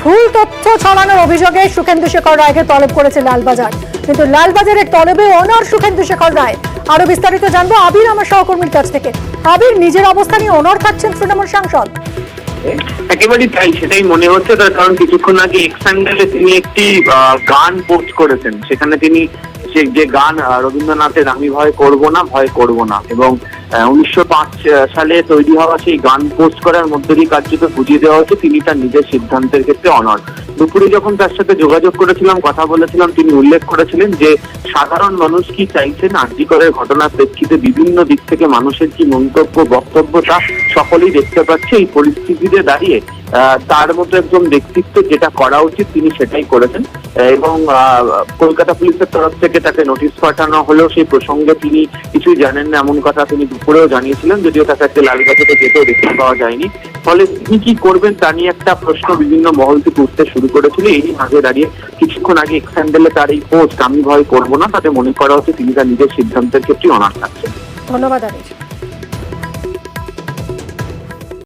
ভুল তথ্য ছড়ানোর অভিযোগে সুখেন্দু শেখর রায়কে তলব করেছে লালবাজার, কিন্তু লালবাজারের তলবে অনড় সুখেন্দু শেখর রায়। আরো বিস্তারিত জানবো আবির আমার সহকর্মীর কাছ থেকে। আবির, নিজের অবস্থানে অনড় থাকছেন তৃণমূল সাংসদ? একেবারেই তাই, সেটাই মনে হচ্ছে। তার কারণ কিছুক্ষণ আগে এক্স হ্যান্ডেলে তিনি একটি গান পোস্ট করেছেন। সেখানে তিনি যে গান রবীন্দ্রনাথের আমি ভয় করব না, ভয় করব না, এবং 1905 সালে তৈরি হওয়া সেই গান পোস্ট করার মধ্য দিয়ে কার্যত বুঝিয়ে দেওয়া হচ্ছে তিনি তার নিজের সিদ্ধান্তের ক্ষেত্রে অনড়। দুপুরে যখন তার সাথে যোগাযোগ করেছিলাম, কথা বলেছিলাম, তিনি উল্লেখ করেছিলেন যে সাধারণ মানুষ কি চাইছেন, আরজি করের ঘটনার প্রেক্ষিতে বিভিন্ন দিক থেকে মানুষের কি মন্তব্য বক্তব্য তা সকলেই দেখতে পাচ্ছে। এই পরিস্থিতিতে দাঁড়িয়ে তার মতো একজন ব্যক্তিত্ব যেটা করা উচিত তিনি সেটাই করেছেন, এবং কলকাতা পুলিশের তরফ থেকে তাকে নোটিশ পাঠানো হলেও সেই প্রসঙ্গে তিনি কিছুই জানেন না এমন কথা তিনি দুপুরেও জানিয়েছিলেন, যদিও তাকে একটা লালবাজারে যেতেও দেখতে পাওয়া যায়নি। ফলে তিনি কি করবেন তা নিয়ে একটা প্রশ্ন বিভিন্ন মহল থেকে উঠতে শুরু করেছিল। এই মাঝে দাঁড়িয়ে কিছুক্ষণ আগে এক্স হ্যান্ডেলে তার এই পোস্ট আমি ভয় করবো না, তাতে মনে করা হচ্ছে তিনি তার নিজের সিদ্ধান্তের ক্ষেত্রে অনড় থাকছেন। ধন্যবাদ আবির।